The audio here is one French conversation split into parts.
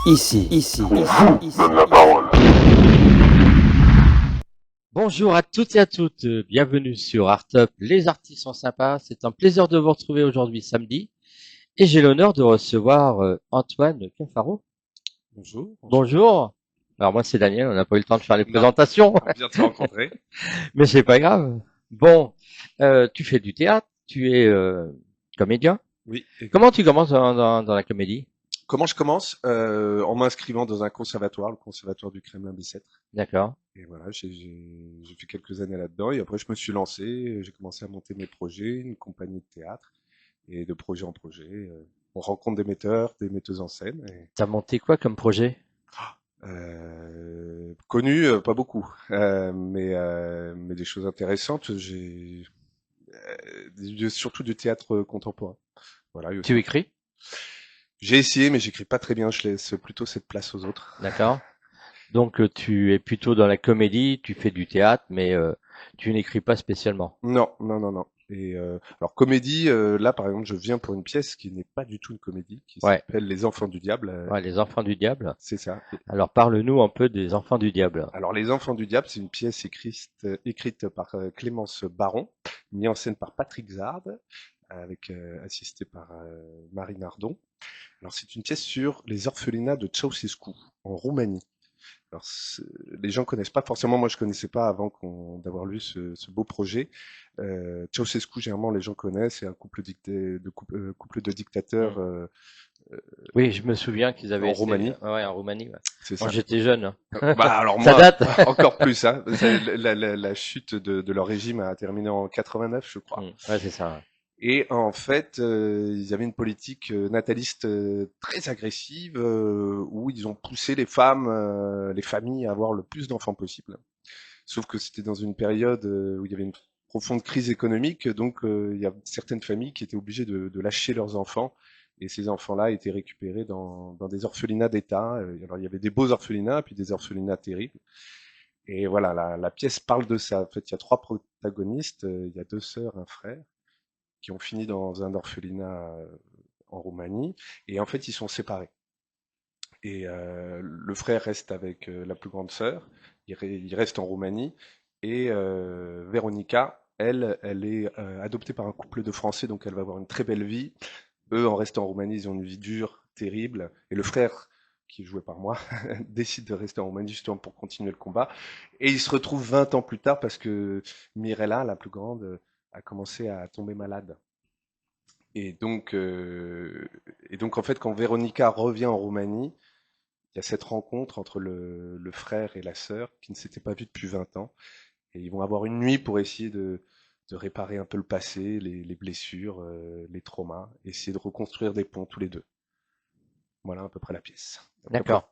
Donne la parole. Bonjour à toutes et à toutes, bienvenue sur Artup, les artistes sont sympas, c'est un plaisir de vous retrouver aujourd'hui samedi et j'ai l'honneur de recevoir Antoine Cafaro. Bonjour, enchanté. Bonjour. Alors moi c'est Daniel, on n'a pas eu le temps de faire les Non, présentations, on vient de se rencontrer. mais c'est pas grave. Bon, tu fais du théâtre, tu es comédien. Oui, Comment tu exactement. commences dans la comédie? Comment je commence? En m'inscrivant dans un conservatoire, le conservatoire du Kremlin-Bicêtre. D'accord. Et voilà, j'ai fait quelques années là-dedans. Et après, je me suis lancé. J'ai commencé à monter mes projets, une compagnie de théâtre. Et de projet en projet, on rencontre des metteurs, des metteuses en scène. T'as monté quoi comme projet? Connus, pas beaucoup, mais des choses intéressantes. Surtout du théâtre contemporain. Voilà, et Tu aussi. écris? J'ai essayé, mais j'écris pas très bien. Je laisse plutôt cette place aux autres. D'accord. Donc tu es plutôt dans la comédie, tu fais du théâtre, mais tu n'écris pas spécialement. Non, non, non, non. Et alors comédie, là par exemple, je viens pour une pièce qui n'est pas du tout une comédie, qui Ouais, s'appelle Les Enfants du Diable. ouais, les enfants du diable. C'est ça. Alors parle-nous un peu des enfants du diable. Alors Les Enfants du Diable, c'est une pièce écrite par Clémence Baron, mise en scène par Patrick Zard, avec assisté par Marie Nardon. Alors c'est une pièce sur les orphelinats de Ceausescu en Roumanie. Alors, les gens connaissent pas forcément. Moi, je connaissais pas avant d'avoir lu ce beau projet. Ceausescu, généralement, les gens connaissent. C'est un couple de dictateurs Hmm. Oui, je me souviens qu'ils avaient en essayé. Roumanie. Ouais, en Roumanie. Ouais. C'est Quand ça. j'étais jeune. Bah alors Ça moi, date. encore plus. Hein. La chute de leur régime a terminé en 89, je crois. Ouais, c'est ça. Et en fait, ils avaient une politique nataliste très agressive où ils ont poussé les femmes, les familles à avoir le plus d'enfants possible. Sauf que c'était dans une période où il y avait une profonde crise économique, donc il y a certaines familles qui étaient obligées de lâcher leurs enfants, et ces enfants-là étaient récupérés dans des orphelinats d'État. Alors il y avait des beaux orphelinats, puis des orphelinats terribles. Et voilà, la pièce parle de ça. En fait, il y a trois protagonistes, il y a deux sœurs, un frère, qui ont fini dans un orphelinat en Roumanie, et en fait ils sont séparés. Et le frère reste avec la plus grande sœur, il reste en Roumanie, et Véronica, elle est adoptée par un couple de Français, donc elle va avoir une très belle vie. Eux, en restant en Roumanie, ils ont une vie dure, terrible, et le frère, qui est joué par moi, décide de rester en Roumanie justement pour continuer le combat, et il se retrouve 20 ans plus tard parce que Mirella, la plus grande, a commencé à tomber malade. Et donc, euh, et donc en fait, quand Véronica revient en Roumanie, il y a cette rencontre entre le frère et la sœur qui ne s'étaient pas vus depuis 20 ans. Et ils vont avoir une nuit pour essayer de réparer un peu le passé, les blessures, les traumas, essayer de reconstruire des ponts tous les deux. Voilà à peu près la pièce. Après, D'accord.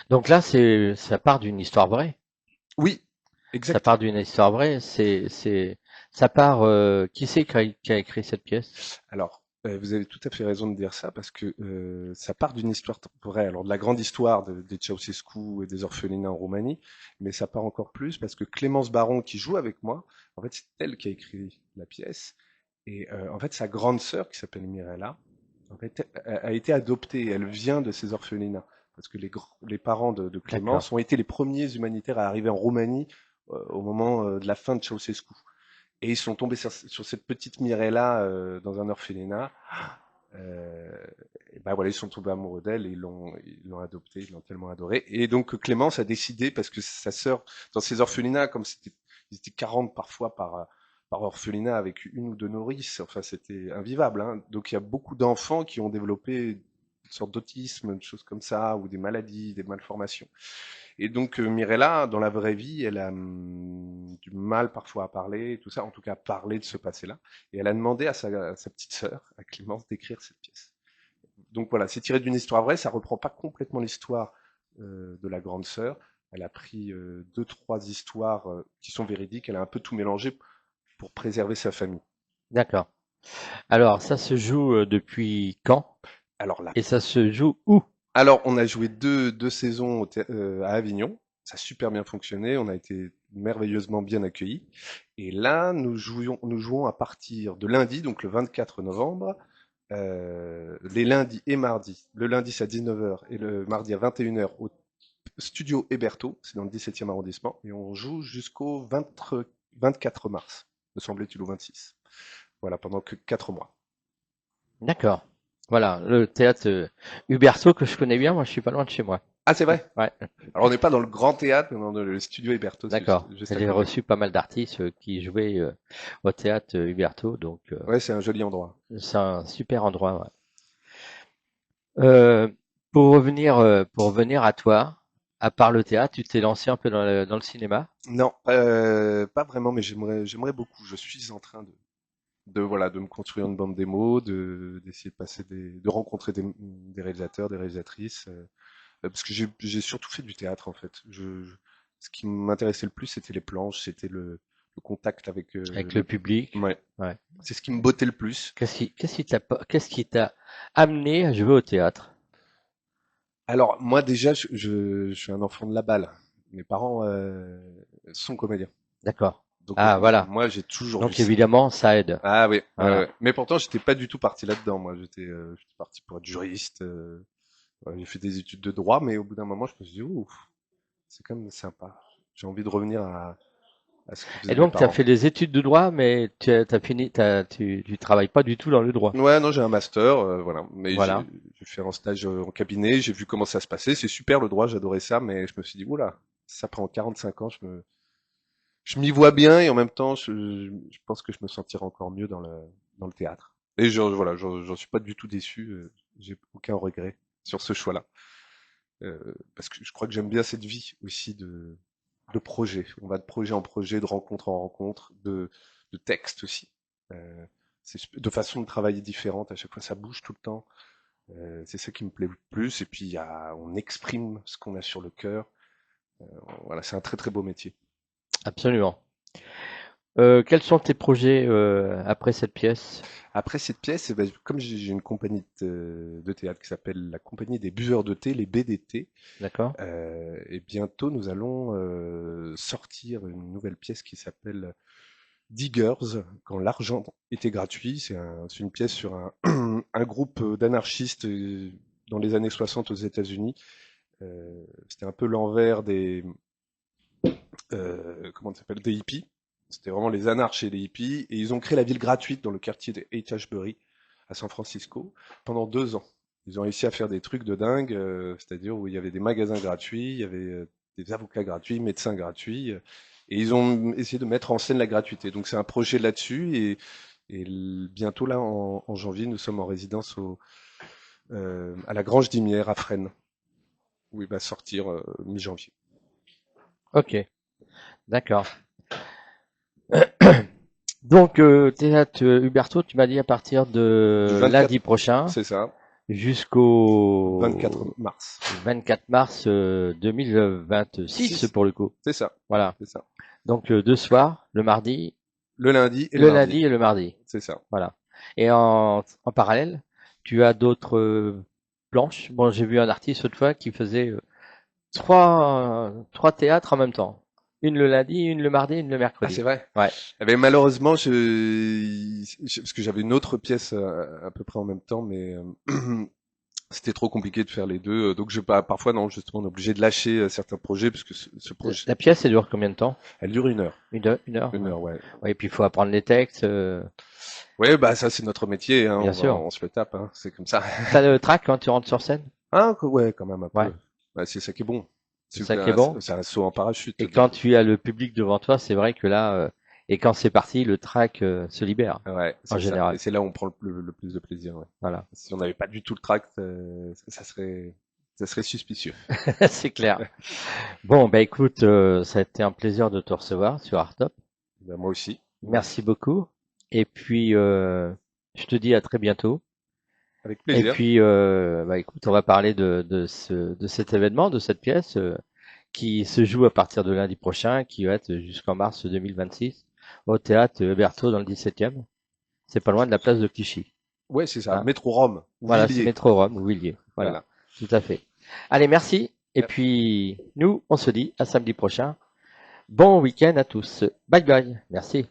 Donc là, ça part d'une histoire vraie. oui, Ça part exactement. d'une histoire vraie. Ça part. Qui c'est qui a écrit cette pièce? Alors, vous avez tout à fait raison de dire ça parce que ça part d'une histoire vraie. Alors, de la grande histoire des Ceausescu et des orphelinats en Roumanie, mais ça part encore plus parce que Clémence Baron, qui joue avec moi, en fait, c'est elle qui a écrit la pièce. Et en fait, sa grande sœur, qui s'appelle Mirella, en fait, a été adoptée. Elle vient de ces orphelinats parce que les parents de D'accord. Clémence ont été les premiers humanitaires à arriver en Roumanie au moment de la fin de Ceausescu. Et ils sont tombés sur cette petite Mirella dans un orphelinat. Euh, et ben voilà, ils sont tombés amoureux d'elle et ils l'ont adoptée, ils l'ont tellement adorée. Et donc Clémence a décidé, parce que sa sœur, dans ces orphelinats, comme ils étaient 40 parfois par orphelinat avec une ou deux nourrices, enfin c'était invivable. Hein. Donc il y a beaucoup d'enfants qui ont développé une sorte d'autisme, des choses comme ça, ou des maladies, des malformations. Et donc Mirella, dans la vraie vie, elle a du mal parfois à parler, tout ça, en tout cas à parler de ce passé-là. Et elle a demandé à sa petite sœur, à Clémence, d'écrire cette pièce. Donc voilà, c'est tiré d'une histoire vraie, ça reprend pas complètement l'histoire de la grande sœur. Elle a pris deux, trois histoires qui sont véridiques, elle a un peu tout mélangé pour préserver sa famille. D'accord. Alors, ça se joue depuis quand? Alors là, Et ça se joue où? alors on a joué deux saisons à Avignon, ça a super bien fonctionné, on a été merveilleusement bien accueillis. Et là, nous jouons à partir de lundi, donc le 24 novembre, les lundis et mardis. Le lundi, c'est à 19h et le mardi à 21h au studio Héberto, c'est dans le 17e arrondissement, et on joue jusqu'au 24 mars, me semble-t-il, ou 26. Voilà, pendant que 4 mois. D'accord. Voilà, le théâtre Huberto que je connais bien, moi je suis pas loin de chez moi. Ah, c'est vrai? Ouais, Alors, on n'est pas dans le grand théâtre, mais dans le studio Héberto, c'est d'accord. juste à J'ai côté. reçu pas mal d'artistes qui jouaient au théâtre Huberto, donc Ouais, c'est un joli endroit. c'est un super endroit. Ouais. Euh, pour revenir à toi, à part le théâtre, tu t'es lancé un peu dans le cinéma, Non, pas vraiment, mais j'aimerais beaucoup. Je suis en train voilà, de me construire une bande démo, d'essayer de passer de rencontrer des réalisateurs, des réalisatrices, parce que j'ai surtout fait du théâtre en fait. Ce qui m'intéressait le plus, c'était les planches, c'était le contact avec avec le public. ouais, Ouais. c'est ce qui me bottait le plus. Qu'est-ce qui t'a amené à jouer au théâtre? Alors moi déjà, je suis un enfant de la balle. Mes parents sont comédiens, D'accord. donc Ah, voilà. moi j'ai toujours vu Donc ça. évidemment, ça aide. Ah oui, ouais, Voilà. ouais. Mais pourtant j'étais pas du tout parti là-dedans. Moi j'étais parti pour être juriste. Ouais, j'ai fait des études de droit, mais au bout d'un moment je me suis dit, ouh, c'est quand même sympa. J'ai envie de revenir à ce que Et faisaient mes donc, tu as parents. fait des études de droit, mais tu travailles pas du tout dans le droit. Ouais, non, j'ai un master, voilà. Mais Voilà. j'ai fait un stage en cabinet, j'ai vu comment ça se passait. C'est super le droit, j'adorais ça, mais je me suis dit, oula, ça prend 45 ans, je m'y vois bien et en même temps, je pense que je me sentirais encore mieux dans le théâtre. Et voilà, j'en suis pas du tout déçu, j'ai aucun regret sur ce choix-là. Parce que je crois que j'aime bien cette vie aussi de projet. On va de projet en projet, de rencontre en rencontre, de texte aussi. Euh, de façon de travailler différente. À chaque fois, ça bouge tout le temps. C'est ça qui me plaît le plus. Et puis, on exprime ce qu'on a sur le cœur. Voilà, c'est un très très beau métier. Absolument. Quels sont tes projets après cette pièce? Après cette pièce, eh ben, comme j'ai une compagnie de théâtre qui s'appelle la Compagnie des Buveurs de thé, les BDT, D'accord? et bientôt nous allons sortir une nouvelle pièce qui s'appelle Diggers, quand l'argent était gratuit. C'est une pièce sur un groupe d'anarchistes dans les années 60 aux États-Unis. C'était un peu l'envers comment ça s'appelle, des hippies. C'était vraiment les anarches et les hippies. Et ils ont créé la ville gratuite dans le quartier de Haight-Ashbury à San Francisco pendant 2 ans. Ils ont réussi à faire des trucs de dingue, c'est-à-dire où il y avait des magasins gratuits, il y avait des avocats gratuits, médecins gratuits, et ils ont essayé de mettre en scène la gratuité. Donc c'est un projet là-dessus, et bientôt là, en janvier, nous sommes en résidence à la Grange d'Imière à Fresnes, où il va sortir mi-janvier. Ok, d'accord. Donc, théâtre Huberto, tu m'as dit à partir Du de 24, lundi prochain c'est ça, jusqu'au 24 mars. 24 mars 2026 6, pour le coup. c'est ça, Voilà. c'est ça. Donc, deux soirs, le mardi, Le lundi et le le mardi, lundi et le mardi. c'est ça. Voilà. Et en parallèle, tu as d'autres planches. Bon, j'ai vu un artiste autrefois qui faisait trois théâtres en même temps. Une le lundi, une le mardi, une le Ah, c'est mercredi. vrai. Ouais. Eh ben, malheureusement, parce que j'avais une autre pièce à peu près en même temps, mais c'était trop compliqué de faire les deux. Donc, parfois, non, justement, on est obligé de lâcher certains projets, parce que ce projet, La pièce, elle dure combien de temps? elle dure 1 heure. Une heure? Une Ouais. heure, ouais. Ouais, et puis il faut apprendre les textes, Ouais, bah ça, c'est notre métier, hein. bien sûr. On se le tape, hein. C'est comme ça. T'as le trac quand tu rentres sur scène? Ah, ouais, quand même un Ouais, peu. Ouais, c'est ça qui est bon. c'est ça qui est bon. C'est un saut en parachute. Et quand tu as le public devant toi, c'est vrai que là, et quand c'est parti, le trac se libère Ouais, en c'est ça. Et général. c'est là où on prend le plus de plaisir, ouais. Voilà, Si on n'avait pas du tout le tract, ça serait suspicieux. c'est clair. Bon, bah écoute, ça a été un plaisir de te recevoir sur Artop. Ben, moi aussi. Merci beaucoup. Et puis, je te dis à très bientôt. Avec Et plaisir. puis, bah écoute, on va parler de cet événement, de cette pièce qui se joue à partir de lundi prochain, qui va être jusqu'en mars 2026 au théâtre Héberto dans le 17e. C'est pas loin de la place de Clichy. Ouais, c'est ça. Hein. Métro Rome, ou Voilà, c'est Villiers. Métro Rome ou Villiers. Voilà, Voilà. tout à fait. Allez, merci. Et puis, nous, on se dit à samedi prochain. Bon week-end à tous. Bye bye. Merci.